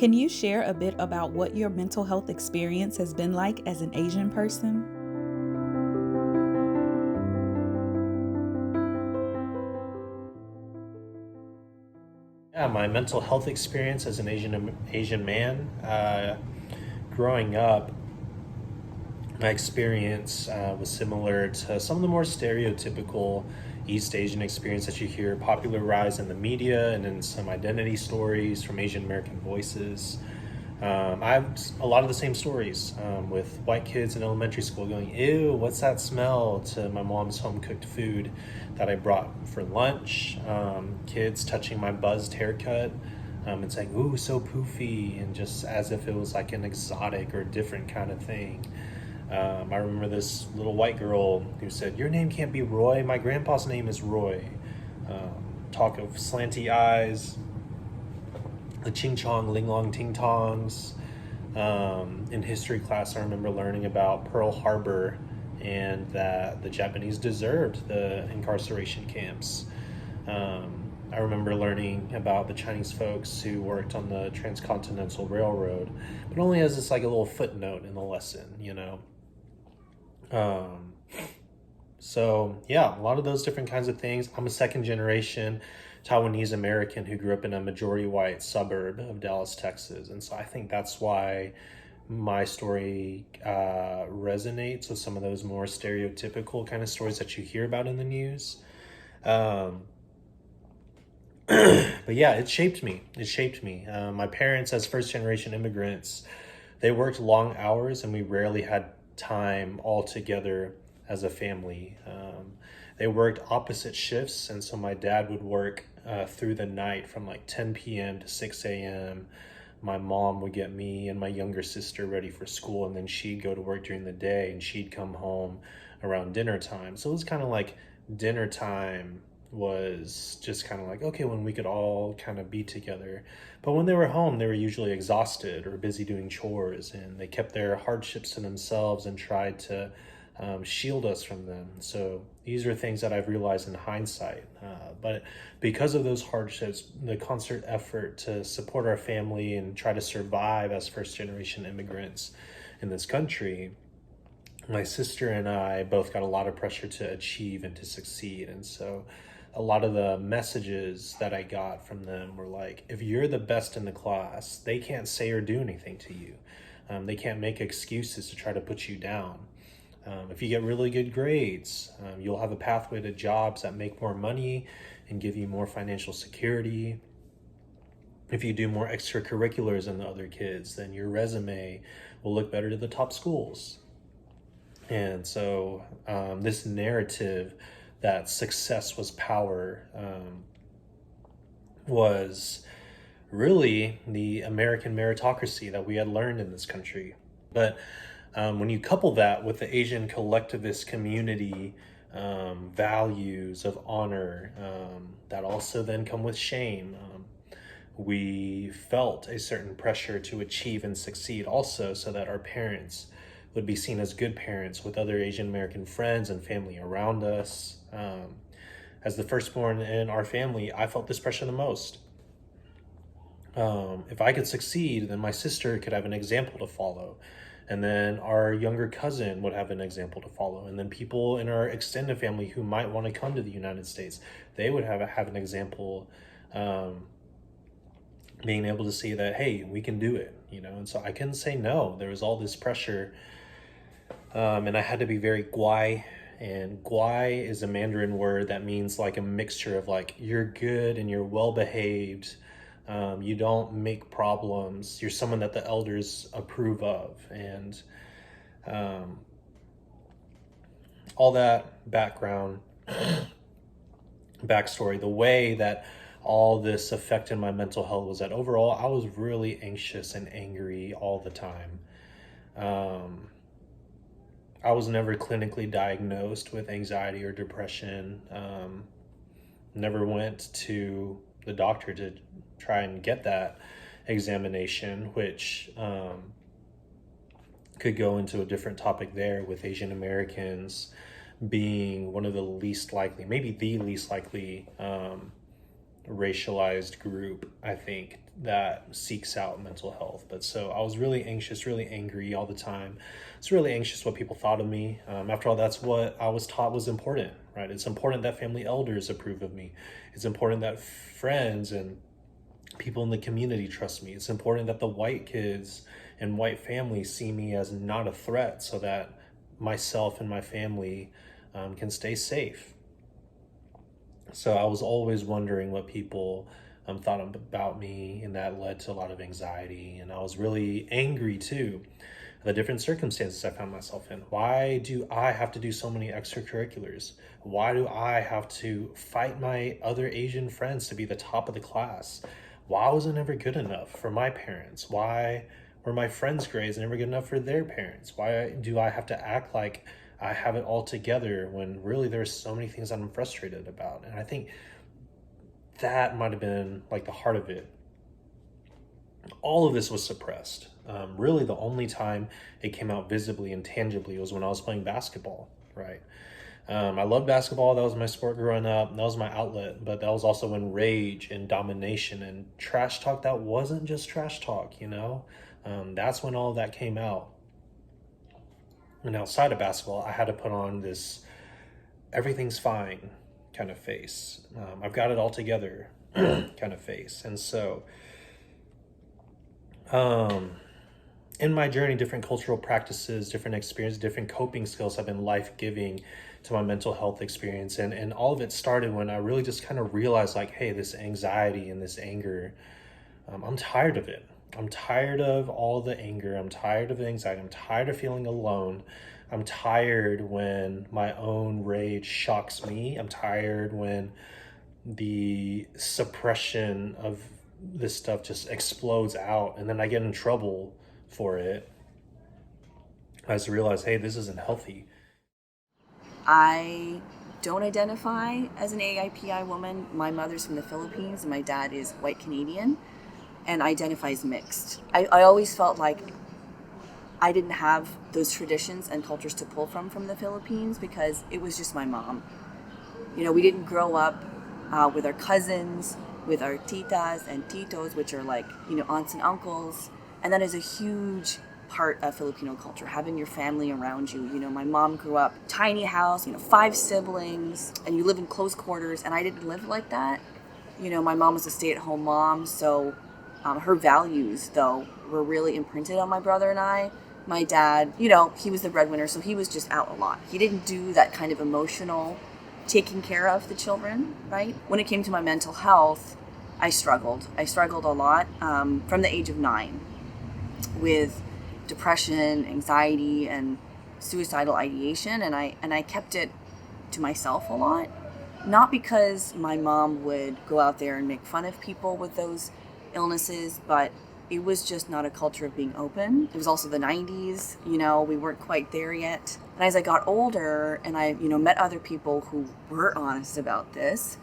Can you share a bit about what your mental health experience has been like as an Asian person? Yeah, my mental health experience as an Asian man, growing up, my experience was similar to some of the more stereotypical East Asian experience that you hear popularized in the media and in some identity stories from Asian American voices. I have a lot of the same stories with white kids in elementary school going, "Ew, what's that smell?" to my mom's home cooked food that I brought for lunch. Kids touching my buzzed haircut and saying, "Ooh, so poofy," and just as if it was like an exotic or different kind of thing. I remember this little white girl who said, "Your name can't be Roy. My grandpa's name is Roy." Talk of slanty eyes, the ching chong, ling long, ting tongs. In history class, I remember learning about Pearl Harbor and that the Japanese deserved the incarceration camps. I remember learning about the Chinese folks who worked on the Transcontinental Railroad, but only as this like a little footnote in the lesson, you know. Um, so yeah, a lot of those different kinds of things. I'm a second generation Taiwanese American who grew up in a majority white suburb of Dallas, Texas. And so I think that's why my story resonates with some of those more stereotypical kind of stories that you hear about in the news. Um, but yeah, it shaped me. It shaped me. My parents, as first generation immigrants, they worked long hours and we rarely had time all together as a family. They worked opposite shifts, and so my dad would work through the night from like 10 p.m. to 6 a.m. My mom would get me and my younger sister ready for school, and then she'd go to work during the day and she'd come home around dinner time. So it was kind of like dinner time was just kind of like, okay, when we could all kind of be together. But when they were home, they were usually exhausted or busy doing chores, and they kept their hardships to themselves and tried to shield us from them. So these are things that I've realized in hindsight. But because of those hardships, the concert effort to support our family and try to survive as first generation immigrants in this country, my sister and I both got a lot of pressure to achieve and to succeed. And so a lot of the messages that I got from them were like, if you're the best in the class, they can't say or do anything to you. They can't make excuses to try to put you down. If you get really good grades, you'll have a pathway to jobs that make more money and give you more financial security. If you do more extracurriculars than the other kids, then your resume will look better to the top schools. And so this narrative that success was power was really the American meritocracy that we had learned in this country. But when you couple that with the Asian collectivist community values of honor that also then come with shame, we felt a certain pressure to achieve and succeed also so that our parents would be seen as good parents with other Asian American friends and family around us. As the firstborn in our family, I felt this pressure the most. If I could succeed, then my sister could have an example to follow. And then our younger cousin would have an example to follow. And then people in our extended family who might want to come to the United States, they would have an example, being able to see that, hey, we can do it, you know? And so I couldn't say no. There was all this pressure. And I had to be very guai. And guai is a Mandarin word that means like a mixture of like, you're good and you're well behaved. You don't make problems. You're someone that the elders approve of. And all that background, backstory, the way that all this affected my mental health was that overall I was really anxious and angry all the time. I was never clinically diagnosed with anxiety or depression. Never went to the doctor to try and get that examination, which could go into a different topic there with Asian Americans being one of the least likely, maybe the least likely racialized group, I think, that seeks out mental health. But so I was really anxious, really angry all the time. It's really anxious what people thought of me. After all, that's what I was taught was important, right? It's important that family elders approve of me. It's important that friends and people in the community trust me. It's important that the white kids and white families see me as not a threat, so that myself and my family can stay safe. So I was always wondering what people thought about me, and that led to a lot of anxiety. And I was really angry too, the different circumstances I found myself in. Why do I have to do so many extracurriculars? Why do I have to fight my other Asian friends to be the top of the class? Why was it never good enough for my parents? Why were my friends' grades never good enough for their parents? Why do I have to act like I have it all together when really there's so many things that I'm frustrated about? And I think that might have been like the heart of it. All of this was suppressed. Really, the only time it came out visibly and tangibly was when I was playing basketball, right? I loved basketball. That was my sport growing up. That was my outlet. But that was also when rage and domination and trash talk that wasn't just trash talk, that's when all of that came out. And outside of basketball, I had to put on this everything's fine kind of face. I've got it all together kind of face. And so, in my journey, different cultural practices, different experiences, different coping skills have been life-giving to my mental health experience. And all of it started when I really just kind of realized, like, hey, this anxiety and this anger, I'm tired of it. I'm tired of all the anger. I'm tired of the anxiety. I'm tired of feeling alone. I'm tired when my own rage shocks me. I'm tired when the suppression of this stuff just explodes out, and then I get in trouble for it. I just realized, hey, this isn't healthy. I don't identify as an AAPI woman. My mother's from the Philippines and my dad is white Canadian, and I identify as mixed. I always felt like I didn't have those traditions and cultures to pull from the Philippines because it was just my mom. We didn't grow up with our cousins, with our titas and titos, which are like, aunts and uncles. And that is a huge part of Filipino culture, having your family around you. My mom grew up tiny house, 5 siblings, and you live in close quarters, and I didn't live like that. My mom was a stay-at-home mom, so her values, though, were really imprinted on my brother and I. My dad, he was the breadwinner, so he was just out a lot. He didn't do that kind of emotional taking care of the children, right? When it came to my mental health, I struggled. I struggled a lot from the age of 9 with depression, anxiety, and suicidal ideation, and I kept it to myself a lot. Not because my mom would go out there and make fun of people with those illnesses, but it was just not a culture of being open. It was also the 90s, we weren't quite there yet. And as I got older and I, met other people who were honest about this,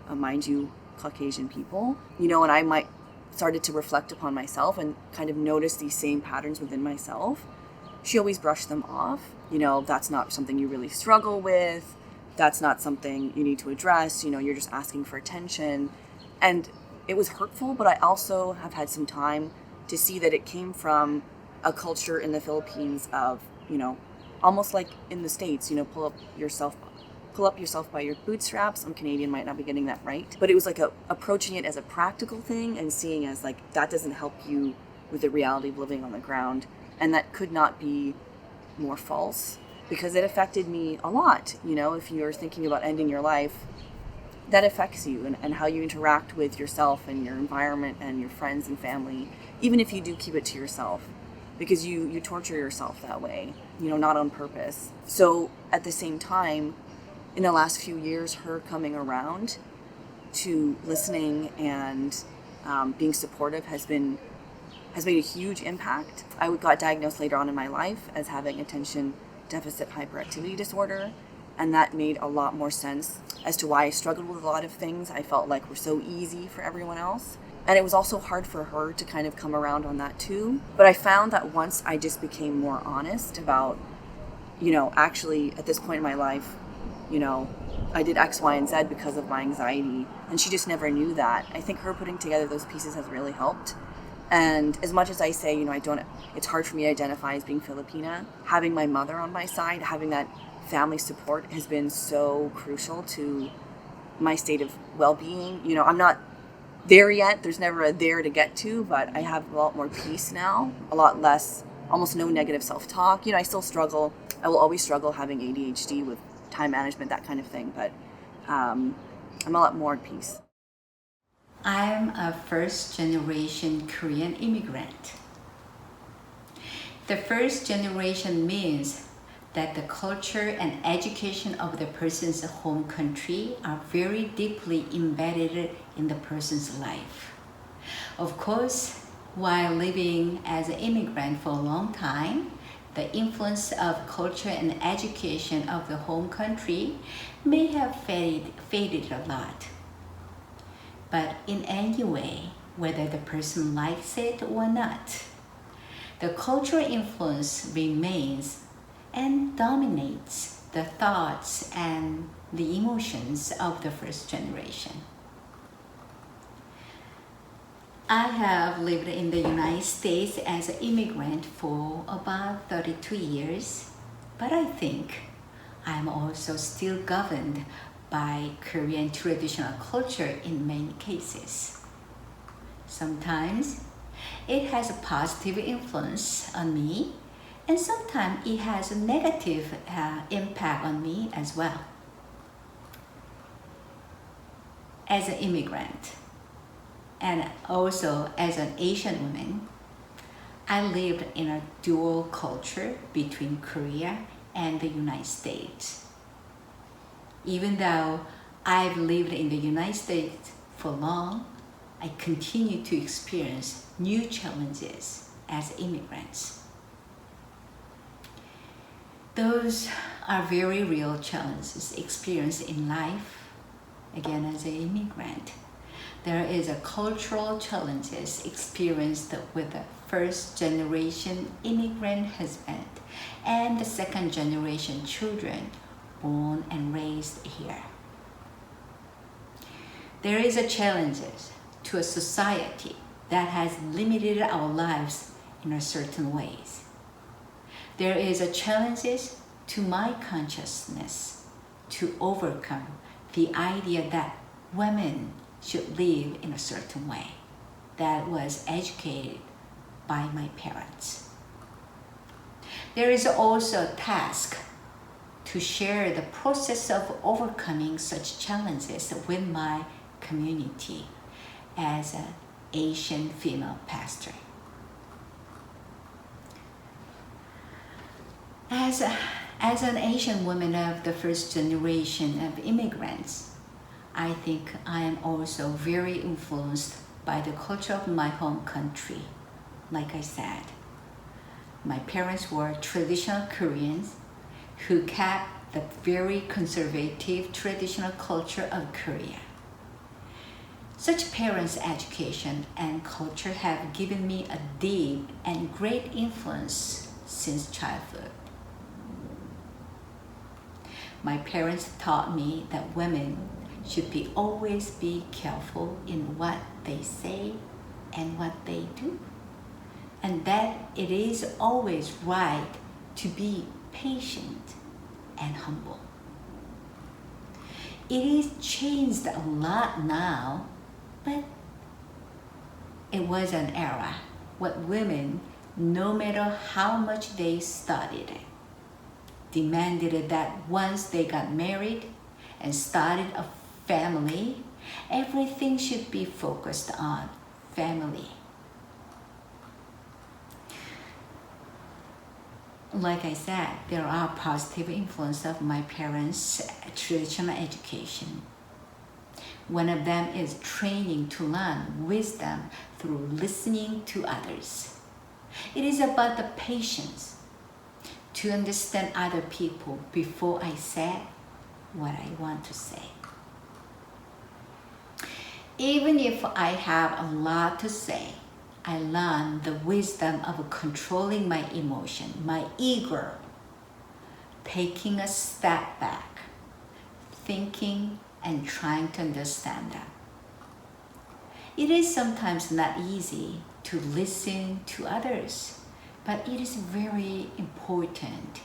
mind you, Caucasian people, and I might started to reflect upon myself and kind of notice these same patterns within myself, she always brushed them off. That's not something you really struggle with. That's not something you need to address. You're just asking for attention. And it was hurtful, but I also have had some time to see that it came from a culture in the Philippines of, almost like in the States, pull up yourself by your bootstraps. I'm Canadian, might not be getting that right. But it was like approaching it as a practical thing and seeing as like that doesn't help you with the reality of living on the ground. And that could not be more false because it affected me a lot. If you're thinking about ending your life, that affects you and how you interact with yourself and your environment and your friends and family, even if you do keep it to yourself, because you torture yourself that way, not on purpose. So at the same time, in the last few years, her coming around to listening and being supportive has made a huge impact. I got diagnosed later on in my life as having attention deficit hyperactivity disorder, and that made a lot more sense as to why I struggled with a lot of things I felt like were so easy for everyone else. And it was also hard for her to kind of come around on that too. But I found that once I just became more honest about, actually at this point in my life, I did X, Y, and Z because of my anxiety. And she just never knew that. I think her putting together those pieces has really helped. And as much as I say, it's hard for me to identify as being Filipina, having my mother on my side, having that family support has been so crucial to my state of well-being. I'm not there yet. There's never a there to get to, but I have a lot more peace now, a lot less, almost no negative self-talk. I still struggle. I will always struggle having ADHD with time management, that kind of thing, but I'm a lot more at peace. I'm a first-generation Korean immigrant. The first generation means that the culture and education of the person's home country are very deeply embedded in the person's life. Of course, while living as an immigrant for a long time, the influence of culture and education of the home country may have faded a lot. But in any way, whether the person likes it or not, the cultural influence remains and dominates the thoughts and the emotions of the first generation. I have lived in the United States as an immigrant for about 32 years, but I think I'm also still governed by Korean traditional culture in many cases. Sometimes it has a positive influence on me, and sometimes it has a negative impact on me as well. As an immigrant, and also as an Asian woman, I lived in a dual culture between Korea and the United States. Even though I've lived in the United States for long, I continue to experience new challenges as immigrants. Those are very real challenges experienced in life, again as an immigrant. There is a cultural challenges experienced with the first generation immigrant husband and the second generation children born and raised here. There is a challenges to a society that has limited our lives in a certain ways. There is a challenges to my consciousness to overcome the idea that women should live in a certain way that was educated by my parents. There is also a task to share the process of overcoming such challenges with my community as an Asian female pastor. As an Asian woman of the first generation of immigrants, I think I am also very influenced by the culture of my home country. Like I said, my parents were traditional Koreans who kept the very conservative traditional culture of Korea. Such parents' education and culture have given me a deep and great influence since childhood. My parents taught me that women should always be careful in what they say and what they do, and that it is always right to be patient and humble. It is changed a lot now, but it was an era when women, no matter how much they studied, demanded that once they got married and started a family, everything should be focused on family. Like I said, there are positive influences of my parents' traditional education. One of them is training to learn wisdom through listening to others. It is about the patience to understand other people before I say what I want to say. Even if I have a lot to say, I learn the wisdom of controlling my emotion, my ego, taking a step back, thinking and trying to understand them. It is sometimes not easy to listen to others, but it is very important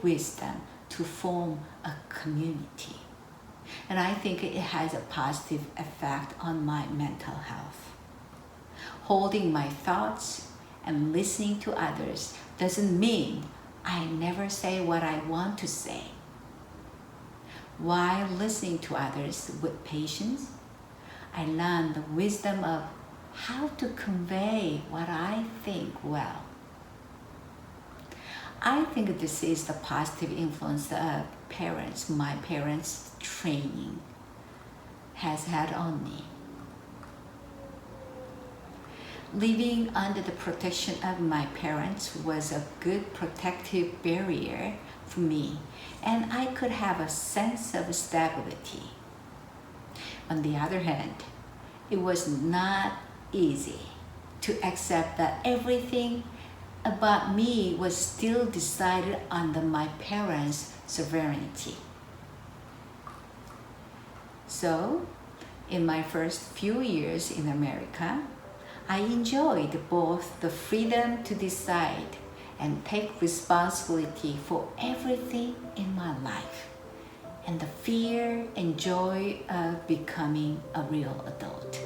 wisdom to form a community. And I think it has a positive effect on my mental health. Holding my thoughts and listening to others doesn't mean I never say what I want to say. While listening to others with patience, I learn the wisdom of how to convey what I think well. I think this is the positive influence my parents' training has had on me. Living under the protection of my parents was a good protective barrier for me, and I could have a sense of stability. On the other hand, it was not easy to accept that everything about me was still decided under my parents' sovereignty. So, in my first few years in America, I enjoyed both the freedom to decide and take responsibility for everything in my life, and the fear and joy of becoming a real adult.